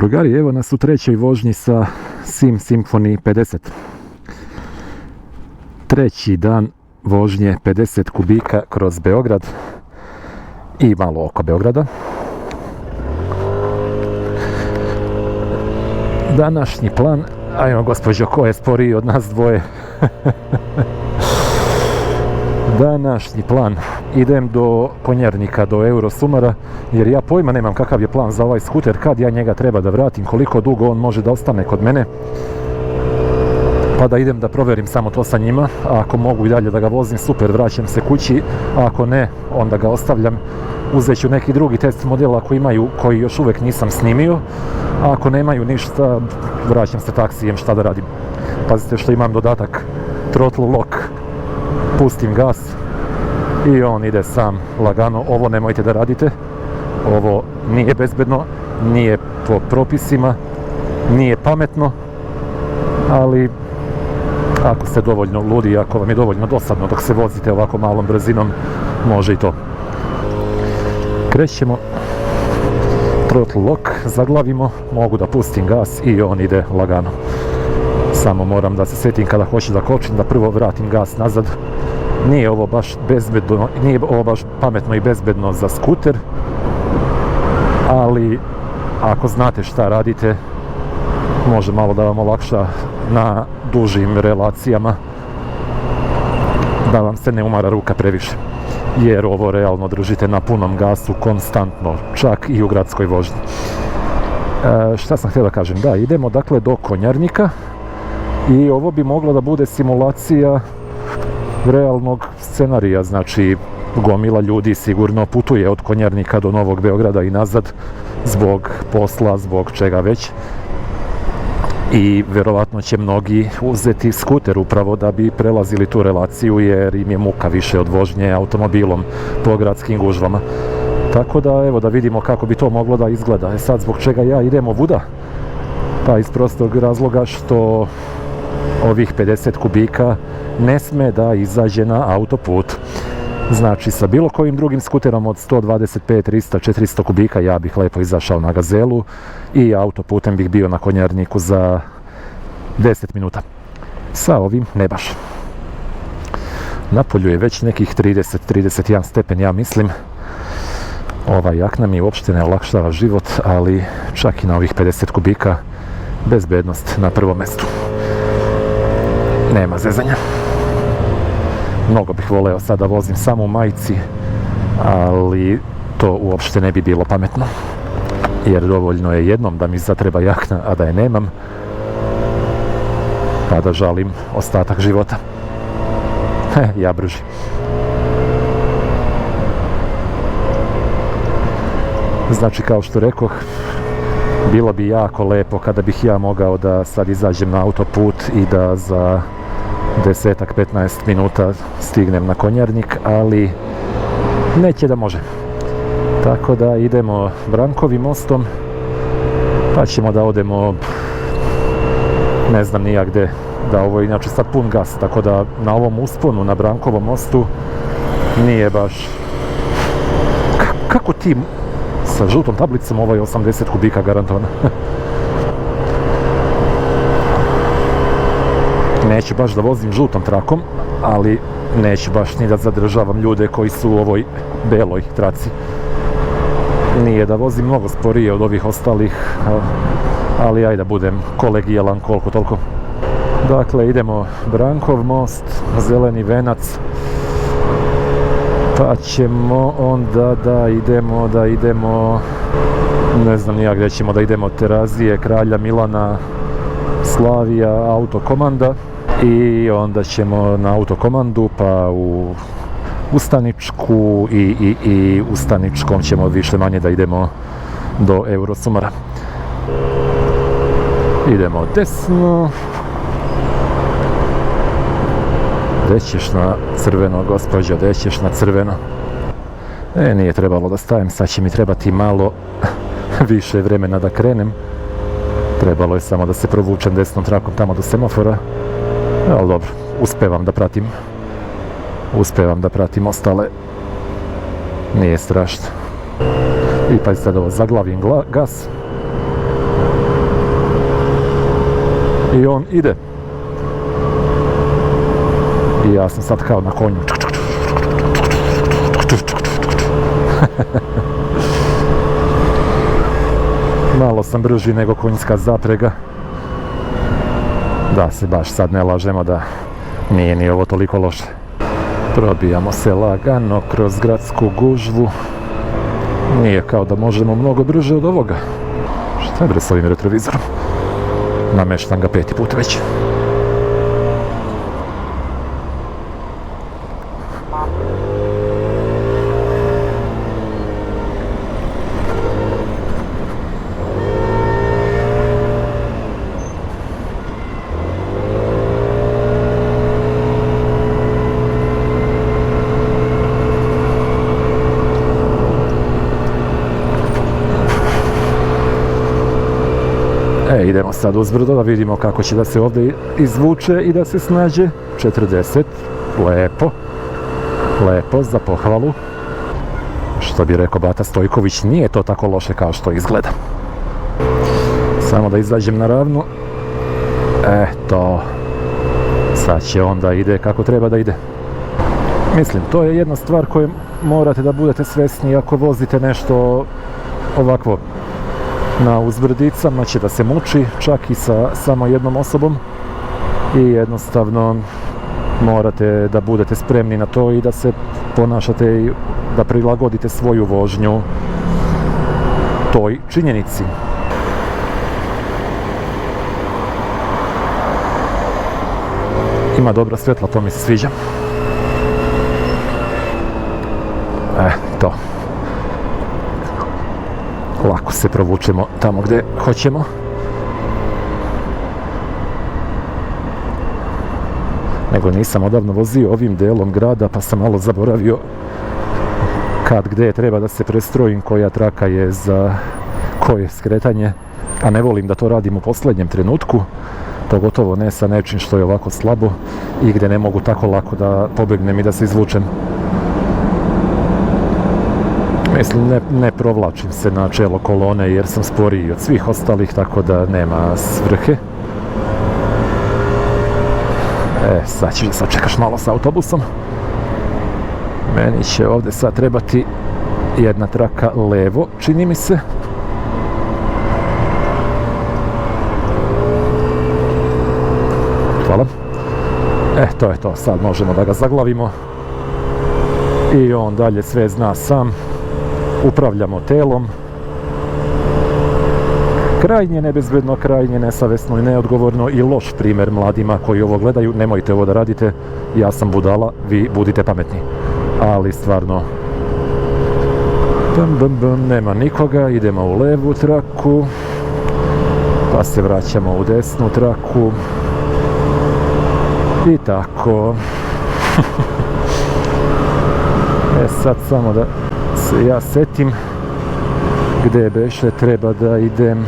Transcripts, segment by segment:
Drugari, evo nas u trećoj vožnji sa Sim Symphony 50. Treći dan vožnje 50 kubika kroz Beograd i malo oko Beograda. Današnji plan, ajmo gospođo, ko je sporiji od nas dvoje? Današnji plan, idem do Konjarnika, do Eurosumara, jer ja pojma nemam kakav je plan za ovaj skuter, kad ja njega treba da vratim, koliko dugo on može da ostane kod mene, pa da idem da proverim samo to sa njima. A ako mogu i dalje da ga vozim, super, vraćam se kući, a ako ne, onda ga ostavljam, uzet ću neki drugi test model ako imaju, koji još uvijek nisam snimio, a ako nemaju ništa, vraćam se taksijem, šta da radim. Pazite što imam dodatak, throttle lock, pustim gas i on ide sam lagano. Ovo nemojte da radite, ovo nije bezbedno, nije po propisima, nije pametno, ali ako ste dovoljno ludi, ako vam je dovoljno dosadno dok se vozite ovako malom brzinom, može i to. Krećemo, throttle lock, zaglavimo, mogu da pustim gas i on ide lagano. Samo moram da se sjetim kada hoću da kočim, da prvo vratim gas nazad. Nije ovo baš bezbedno, nije ovo baš pametno i bezbedno za skuter, ali ako znate šta radite, može malo da vam olakša na dužim relacijama, da vam se ne umara ruka previše, jer ovo realno držite na punom gasu konstantno, čak i u gradskoj vožnji. Šta sam htio da kažem? Da, idemo dakle do Konjarnika i ovo bi moglo da bude simulacija realnog scenarija, znači gomila ljudi sigurno putuje od Konjarnika do Novog Beograda i nazad zbog posla, zbog čega već, i vjerovatno će mnogi uzeti skuter upravo da bi prelazili tu relaciju, jer im je muka više od vožnje automobilom po gradskim gužvama. Tako da evo da vidimo kako bi to moglo da izgleda. Sad zbog čega ja idem ovuda? Pa iz prostog razloga što ovih 50 kubika ne sme da izađe na autoput. Znači sa bilo kojim drugim skuterom od 125, 300, 400 kubika ja bih lepo izašao na Gazelu i autoputem bih bio na Konjarniku za 10 minuta. Sa ovim ne baš. Napolju je već nekih 30-31 stepen, ja mislim. Ova jakna mi uopšte ne olakšava život, ali čak i na ovih 50 kubika bezbednost na prvom mestu. Nema zezanja. Mnogo bih voleo sada vozim samo u majici, ali to uopšte ne bi bilo pametno, jer dovoljno je jednom da mi zatreba jakna, a da je nemam, pa da žalim ostatak života. Ja brži. Znači, kao što rekoh, bilo bi jako lepo kada bih ja mogao da sad izađem na autoput i da za 10-15 minuta stignem na Konjarnik, ali neće da može. Tako da idemo Brankovim mostom, pa ćemo da odemo ne znam nija gde, da ovo je inače sad pun gas, tako da na ovom usponu na Brankovom mostu nije baš... Kako ti sa žutom tablicom, ovo je 80 kubika garantovano. Neću baš da vozim žutom trakom, ali neću baš ni da zadržavam ljude koji su u ovoj beloj traci. Nije da vozim mnogo sporije od ovih ostalih, ali ajde da budem kolegijalan koliko toliko. Dakle, idemo Brankov most, zeleni venac, pa ćemo onda da idemo, ne znam nija gdje ćemo da idemo, Terazije, Kralja Milana, Slavija, Autokomanda, i onda ćemo na Autokomandu pa u Ustaničku i u Staničkom ćemo više manje da idemo do Eurosumara. Idemo desno. Gdje ćeš na crveno, gospođo, gdje ćeš na crveno? Nije trebalo da stajem, sad će mi trebati malo više vremena da krenem. Trebalo je samo da se provučem desnom trakom tamo do semafora, ali dobro, uspevam da pratim ostale, nije strašno. I pa sad ovo, zaglavim gas I on ide. I ja sam sad kao na konju. Malo sam brži nego konjska zaprega. Da se baš sad ne lažemo da nije ni ovo toliko loše. Probijamo se lagano kroz gradsku gužvu. Nije kao da možemo mnogo brže od ovoga. Šta je bre s ovim retrovizorom? Nameštam ga 5. put već. Idemo sad uzbrdo da vidimo kako će da se ovdje izvuče i da se snađe. 40, lepo, lepo, za pohvalu. Što bi rekao Bata Stojković, nije to tako loše kao što izgleda. Samo da izađem na ravnu. Eto, sad će onda ide kako treba da ide. Mislim, to je jedna stvar koju morate da budete svesni ako vozite nešto ovakvo. Na uzbrdicama će da se muči, čak i sa samo jednom osobom, i jednostavno morate da budete spremni na to i da se ponašate i da prilagodite svoju vožnju toj činjenici. Ima dobra svjetla, to mi se sviđa. To. Lako se provučemo tamo gdje hoćemo. Nego nisam odavno vozio ovim delom grada, pa sam malo zaboravio kad gdje treba da se prestrojim, koja traka je za koje skretanje, a ne volim da to radim u posljednjem trenutku, pogotovo ne sa nečim što je ovako slabo i gdje ne mogu tako lako da pobegnem i da se izvučem. Mislim, ne provlačim se na čelo kolone jer sam sporiji od svih ostalih, tako da nema svrhe. Sad ćeš da sačekaš malo sa autobusom. Meni će ovdje sad trebati jedna traka levo, čini mi se. Hvala. To je to, sad možemo da ga zaglavimo. I on dalje sve zna sam. Upravljamo telom. Krajnje nebezbedno, krajnje nesavesno i neodgovorno i loš primjer mladima koji ovo gledaju. Nemojte ovo da radite, ja sam budala, vi budite pametni. Ali stvarno, nema nikoga, idemo u levu traku, pa se vraćamo u desnu traku i tako. Sad samo da se ja setim gdje beše, treba da idem,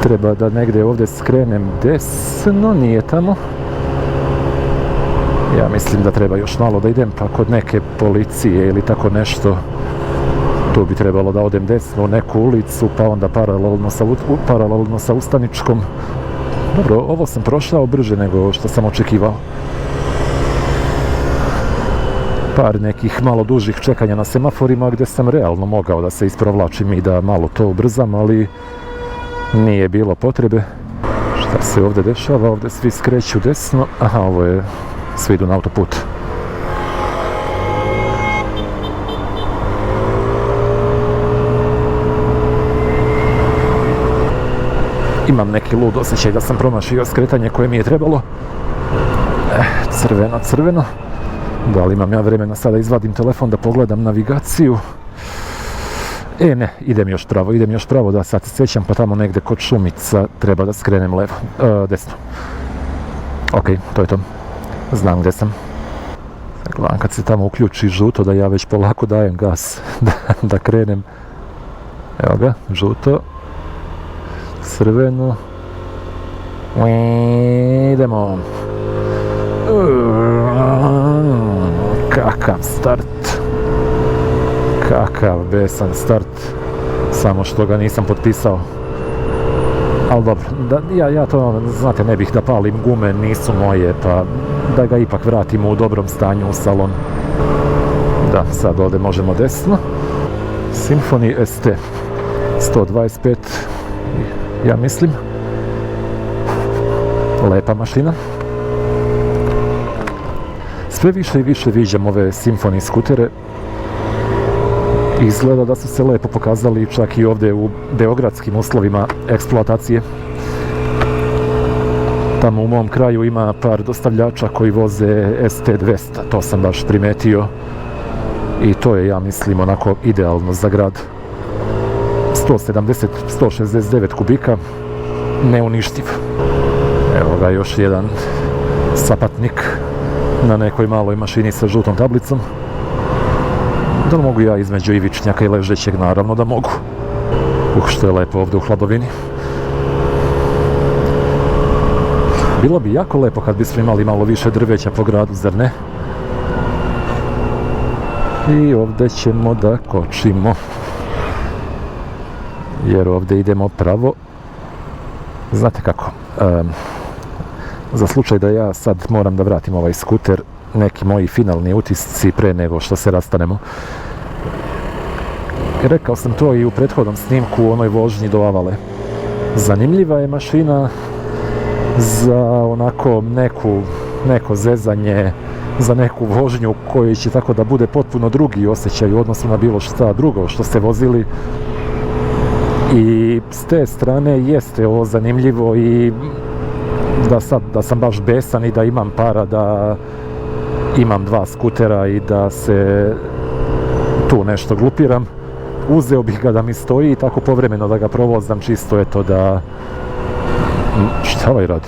treba da negdje ovdje skrenem desno, nije tamo. Ja mislim da treba još malo da idem, pa kod neke policije ili tako nešto, tu bi trebalo da odem desno u neku ulicu, pa onda paralelno sa Ustaničkom. Dobro, ovo sam prošao brže nego što sam očekivao. Par nekih malo dužih čekanja na semaforima gdje sam realno mogao da se isprovlačim i da malo to ubrzam, ali nije bilo potrebe. Šta se ovdje dešava? Ovdje svi skreću desno. Aha, ovo je, svi idu na autoput. Imam neki lud osjećaj da sam promašio skretanje koje mi je trebalo. Crveno, crveno. Da li imam ja vremena sada izvadim telefon da pogledam navigaciju? Ne, idem još pravo, da sad se sjećam, pa tamo negdje kod Šumica treba da skrenem levo, desno. Ok, to je to. Znam gdje sam. Gledam kad se tamo uključi žuto da ja već polako dajem gas da krenem. Evo ga, žuto. Crveno. Idemo. Kakav start. Kakav besan start. Samo što ga nisam potpisao. Ali dobro, ja to, znate, ne bih da palim gume, nisu moje, pa da ga ipak vratimo u dobrom stanju u salon. Da, sad ovdje možemo desno. Symphony ST 125, ja mislim. Lepa mašina. Sve više i više viđam ove Symphony skutere. Izgleda da su se lepo pokazali čak i ovdje u beogradskim uslovima eksploatacije. Tamo u mom kraju ima par dostavljača koji voze ST200, to sam baš primetio. I to je, ja mislim, onako idealno za grad. 169 kubika, neuništiv. Evo ga još jedan sapatnik na nekoj maloj mašini sa žutom tablicom. Da li mogu ja između ivičnjaka i ležećeg? Naravno da mogu. Što je lepo ovdje u hladovini. Bilo bi jako lepo kad bismo imali malo više drveća po gradu, zar ne? I ovdje ćemo da kočimo. Jer ovdje idemo pravo. Znate kako? Za slučaj da ja sad moram da vratim ovaj skuter, neki moji finalni utisci pre nego što se rastanemo. Rekao sam to i u prethodnom snimku u onoj vožnji do Avale. Zanimljiva je mašina za onako neko zezanje, za neku vožnju koji će tako da bude potpuno drugi osjećaj u odnosu na bilo šta drugo što ste vozili. I s te strane jeste ovo zanimljivo i da sam baš besan i da imam para da imam dva skutera i da se tu nešto glupiram, uzeo bih ga da mi stoji i tako povremeno da ga provozam, čisto eto da... Šta ovaj radi?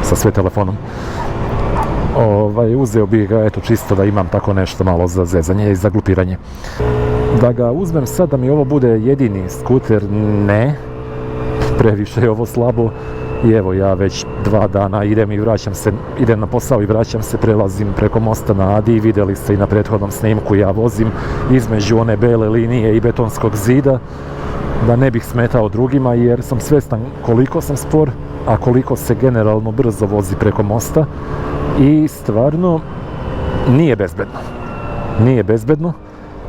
Sa sve telefonom. Uzeo bih ga eto čisto da imam tako nešto malo za zezanje i za glupiranje. Da ga uzmem sad da mi ovo bude jedini skuter, ne. Previše je ovo slabo. I evo ja već 2 dana idem na posao i vraćam se, prelazim preko mosta na Adi, vidjeli ste i na prethodnom snimku, ja vozim između one bele linije i betonskog zida, da ne bih smetao drugima jer sam svjestan koliko sam spor, a koliko se generalno brzo vozi preko mosta i stvarno nije bezbedno. Nije bezbedno.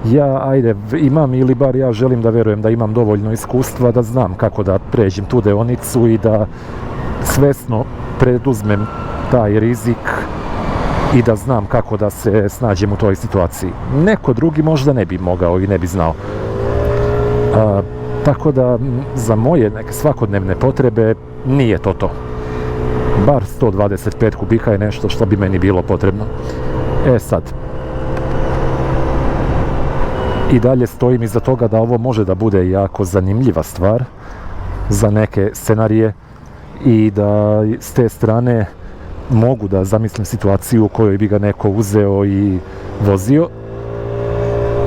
Ja, imam ili bar ja želim da verujem da imam dovoljno iskustva da znam kako da pređem tu deonicu i da svesno preduzmem taj rizik i da znam kako da se snađem u toj situaciji. Neko drugi možda ne bi mogao i ne bi znao. Tako da za moje neke svakodnevne potrebe nije to. Bar 125 kubika je nešto što bi meni bilo potrebno. Sad, i dalje stojim iza toga da ovo može da bude jako zanimljiva stvar za neke scenarije i da s te strane mogu da zamislim situaciju u kojoj bi ga neko uzeo i vozio.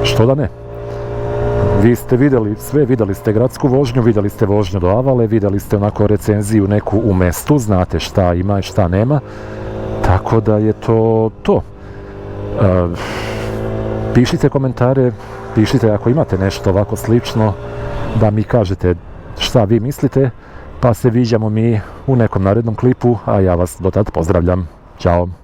Što da ne? Vi ste vidjeli sve, vidjeli ste gradsku vožnju, vidjeli ste vožnju do Avale, vidjeli ste onako recenziju neku u mestu, znate šta ima i šta nema, tako da je to to. Pišite komentare, pišite ako imate nešto ovako slično, da mi kažete šta vi mislite, pa se viđamo mi u nekom narednom klipu, a ja vas do tad pozdravljam. Ćao!